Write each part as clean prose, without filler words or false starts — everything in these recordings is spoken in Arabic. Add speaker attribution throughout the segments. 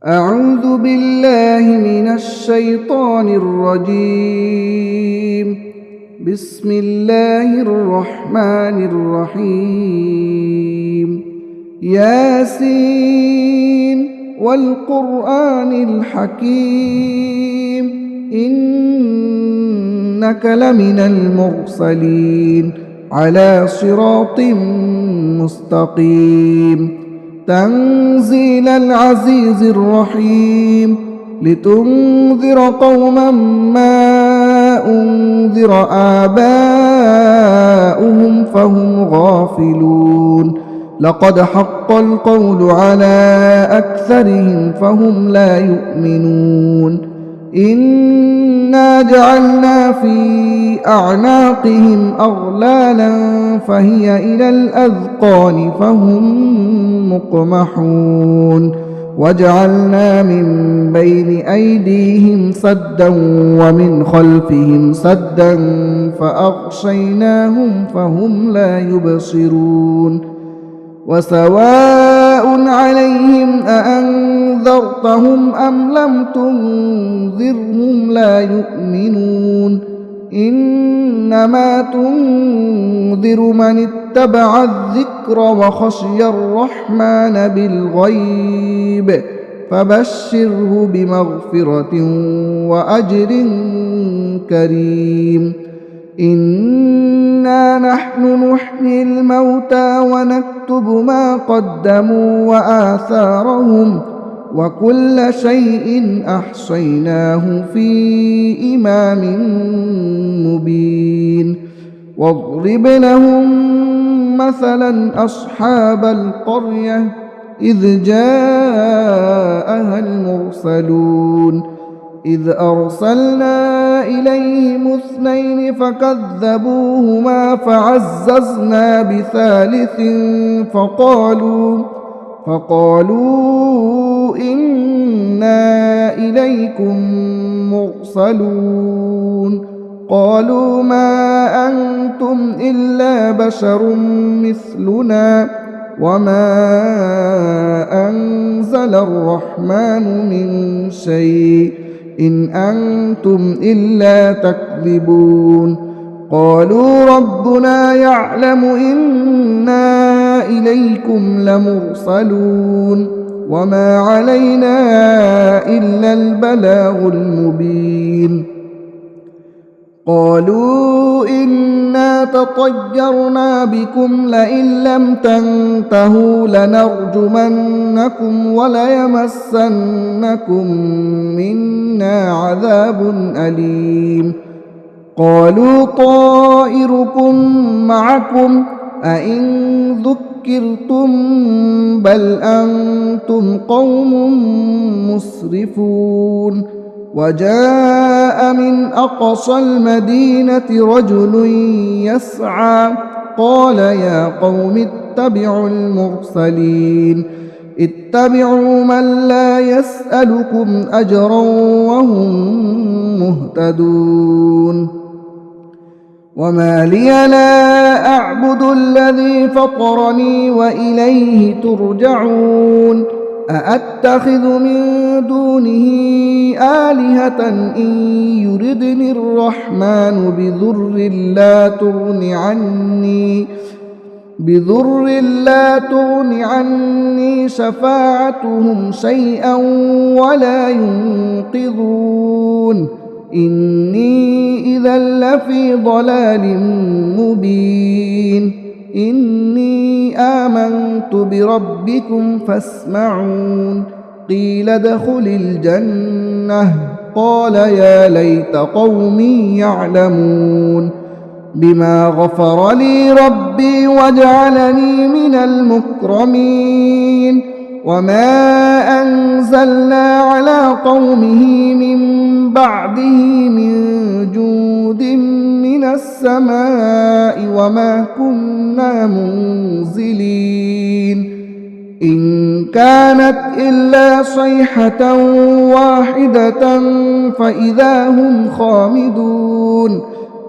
Speaker 1: أعوذ بالله من الشيطان الرجيم. بسم الله الرحمن الرحيم. ياسين والقرآن الحكيم إنك لمن المرسلين على صراط مستقيم. تنزيل العزيز الرحيم لتنذر قوما ما أنذر آباؤهم فهم غافلون. لقد حق القول على أكثرهم فهم لا يؤمنون. إنا جعلنا في أعناقهم أغلالا فهي إلى الأذقان فهم مقمحون. وجعلنا من بين أيديهم سدا ومن خلفهم سدا فأغشيناهم فهم لا يبصرون. وسواء عليهم أأنذرتهم أم لم تنذرهم لا يؤمنون. إنما تنذر من اتبع الذكر وخشي الرحمن بالغيب فبشره بمغفرة وأجر كريم. إنا نحن نحيي الموتى ونكتب ما قدموا وآثارهم وكل شيء أحصيناه في إمام مبين. واضرب لهم مثلا أصحاب القرية إذ جاءها المرسلون إذ أرسلنا إليهم 2 فكذبوهما فعززنا بثالث فقالوا إنا إليكم مرسلون. قالوا ما أنتم إلا بشر مثلنا وما أنزل الرحمن من شيء إن أنتم إلا تكذبون. قالوا ربنا يعلم إنا إليكم لمرسلون وما علينا إلا البلاغ المبين. قالوا إنا تطيرنا بكم لئن لم تنتهوا لنرجمنكم وليمسنكم منا عذاب أليم. قالوا طائركم معكم أئن ذكرتم بل أنتم قوم مسرفون. وجاء من أقصى المدينة رجل يسعى قال يا قوم اتبعوا المرسلين اتبعوا من لا يسألكم أجرا وهم مهتدون. وما لي لا أعبد الذي فطرني وإليه ترجعون. أأتخذ من دونه آلهة إن يردني الرحمن بضر لا تغن عني شفاعتهم شيئا ولا ينقذون. إني إذا لفي ضلال مبين. إني آمنت بربكم فاسمعون. قيل ادخل الجنة قال يا ليت قومي يعلمون بما غفر لي ربي وجعلني من المكرمين. وما أنزلنا على قومه من بعده من جود من السماء وما كنا منزلين. إن كانت إلا صيحة واحدة فإذا هم خامدون.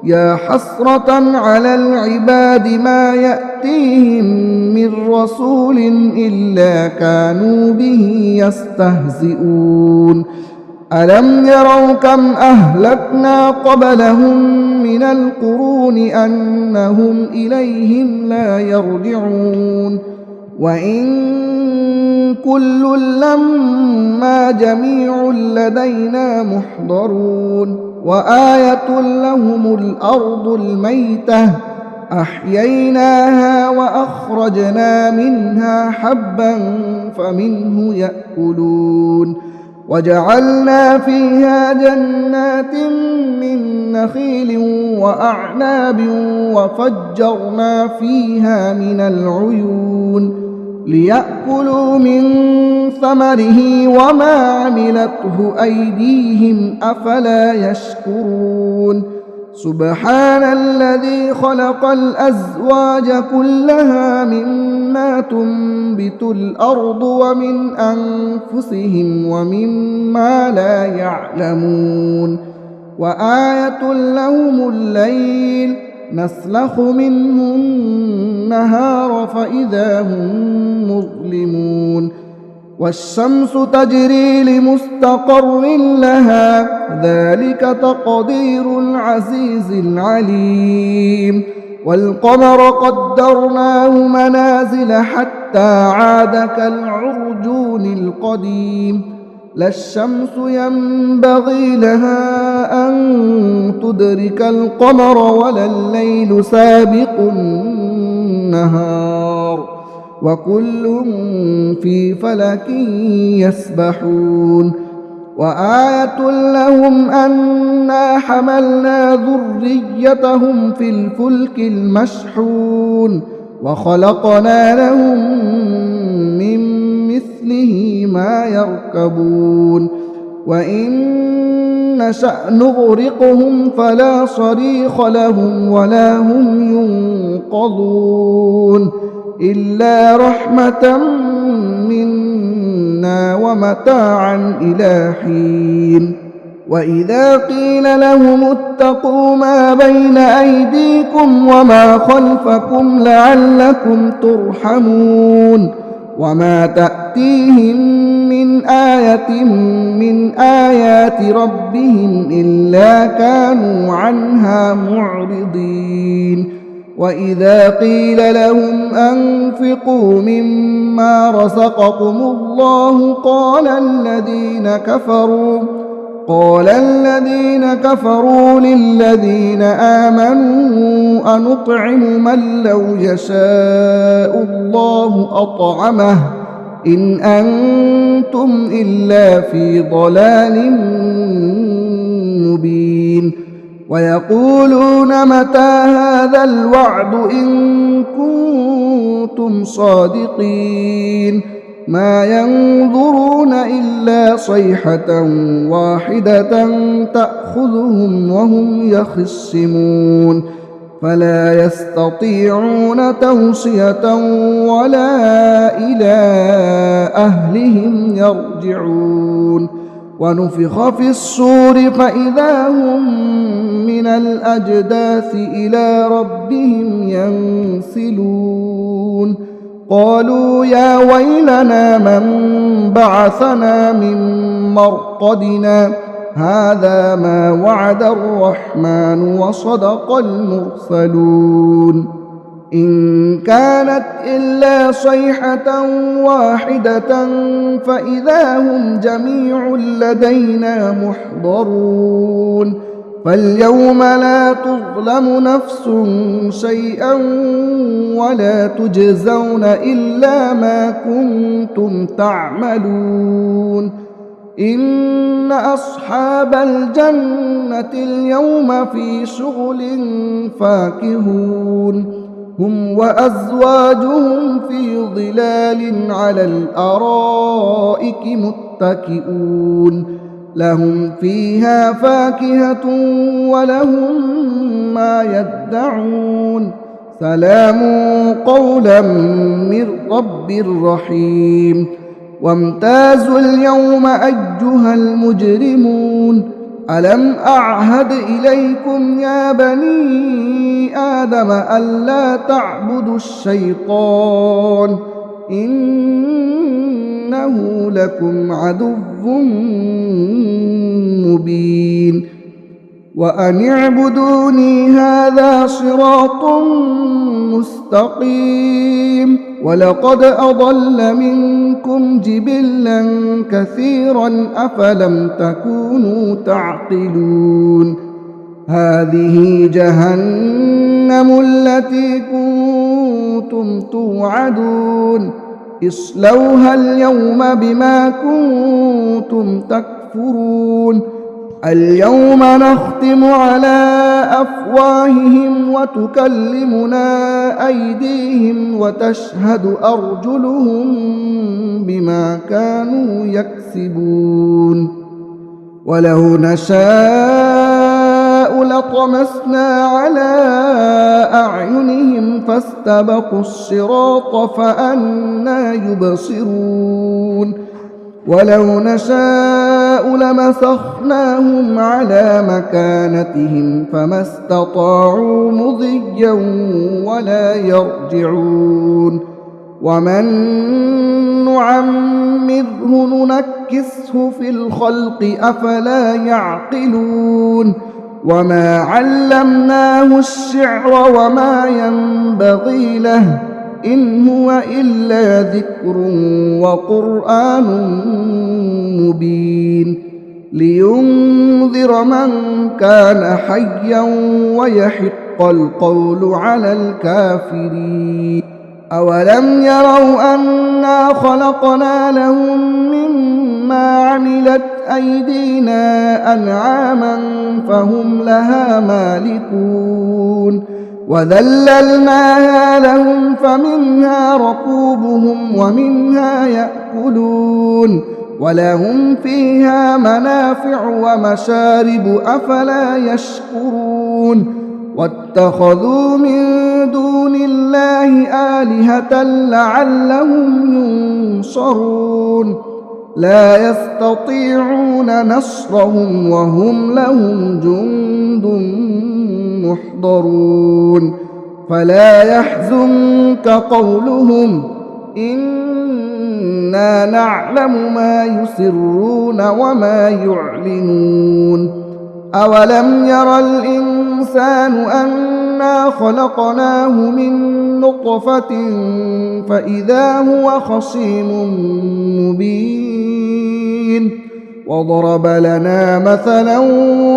Speaker 1: يا حسرة على العباد ما يأتيهم من رسول إلا كانوا به يستهزئون ألم يروا كم أهلكنا قبلهم من القرون أنهم إليهم لا يرجعون وإن كل لما جميع لدينا محضرون وآية لهم الأرض الميتة أحييناها وأخرجنا منها حبا فمنه يأكلون وجعلنا فيها جنات من نخيل وأعناب وفجرنا فيها من العيون ليأكلوا من ثمره وما عملته أيديهم أفلا يشكرون سبحان الذي خلق الأزواج كلها مما تنبت الأرض ومن أنفسهم ومما لا يعلمون وآية لهم الليل نسلخ منه النهار فإذا هم مظلمون والشمس تجري لمستقر لها ذلك تقدير العزيز العليم والقمر قدرناه منازل حتى عاد كالعرجون القديم لا الشمس ينبغي لها أن تدرك القمر ولا الليل سابق النهار وكل في فلك يسبحون وآية لهم أنا حملنا ذريتهم في الفلك المشحون وخلقنا لهم من مثله ما يركبون وإن نشأ نغرقهم فلا صريخ لهم ولا هم ينقذون إلا رحمة منا ومتاعا إلى حين وإذا قيل لهم اتقوا ما بين أيديكم وما خلفكم لعلكم ترحمون وما تأتيهم من آية من آيات ربهم إلا كانوا عنها معرضين وإذا قيل لهم أنفقوا مما رزقكم الله قال الذين كفروا للذين آمنوا أنطعم من لو يشاء الله أطعمه إن أنتم إلا في ضلال مبين ويقولون متى هذا الوعد إن كنتم صادقين ما ينظرون إلا صيحة واحدة تأخذهم وهم يخصمون فلا يستطيعون توصية ولا إلى أهلهم يرجعون ونفخ في الصور فإذا هم من الأجداث إلى ربهم ينسلون قالوا يا ويلنا من بعثنا من مرقدنا هذا ما وعد الرحمن وصدق المرسلون إن كانت إلا صيحة واحدة فإذا هم جميع لدينا محضرون فاليوم لا تظلم نفس شيئا ولا تجزون إلا ما كنتم تعملون إن أصحاب الجنة اليوم في شغل فاكهون هم وأزواجهم في ظلال على الأرائك متكئون لهم فيها فاكهة ولهم ما يدعون سلام قولا من رب رحيم وامتازوا اليوم أيها المجرمون ألم أعهد إليكم يا بني آدم ألا تعبدوا الشيطان إنه لكم عدو مبين وأن اعبدوني هذا صراط مستقيم ولقد أضل منكم جبلا كثيرا أفلم تكونوا تعقلون هذه جهنم التي كنتم توعدون اصلوها اليوم بما كنتم تكفرون اليوم نختم على أفواههم وتكلمنا أيديهم وتشهد أرجلهم بما كانوا يكسبون ولو نشاء لطمسنا على أعينهم فاستبقوا الصراط فأنى يبصرون ولو نشاء لمسخناهم على مكانتهم فما استطاعوا مضيا ولا يرجعون ومن نعمره ننكسه في الخلق أفلا يعقلون وما علمناه الشعر وما ينبغي له إن هو إلا ذكر وقرآن مبين لينذر من كان حيا ويحق القول على الكافرين أولم يروا أنا خلقنا لهم مما عملت أيدينا أنعاما فهم لها مالكون وذللناها لهم فمنها ركوبهم ومنها يأكلون ولهم فيها منافع ومشارب أفلا يشكرون واتخذوا من دون الله آلهة لعلهم ينصرون لا يستطيعون نصرهم وهم لهم جند محضرون فلا يحزنك قولهم إنا نعلم ما يسرون وما يعلنون أولم ير الإنسان أنا خلقناه من نطفة فإذا هو خصيم مبين وضرب لنا مثلا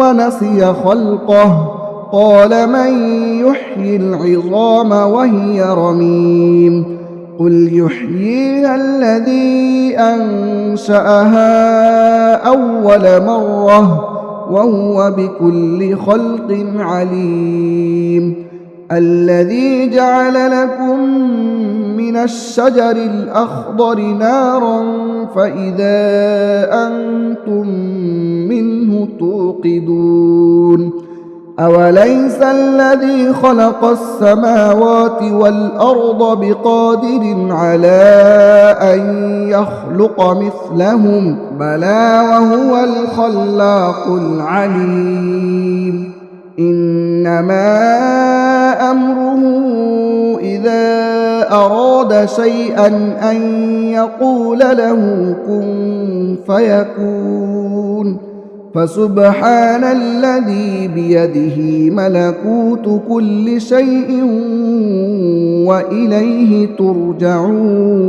Speaker 1: ونسي خلقه قال من يحيي العظام وهي رميم قل يحييها الذي أنشأها أول مرة وهو بكل خلق عليم الذي جعل لكم من الشجر الأخضر نارا فإذا أنتم منه توقدون أوليس الذي خلق السماوات والأرض بقادر على أن يخلق مثلهم بلى وهو الخلاق العليم إنما أمره إذا أراد شيئا أن يقول له كن فيكون فسبحان الذي بيده ملكوت كل شيء وإليه ترجعون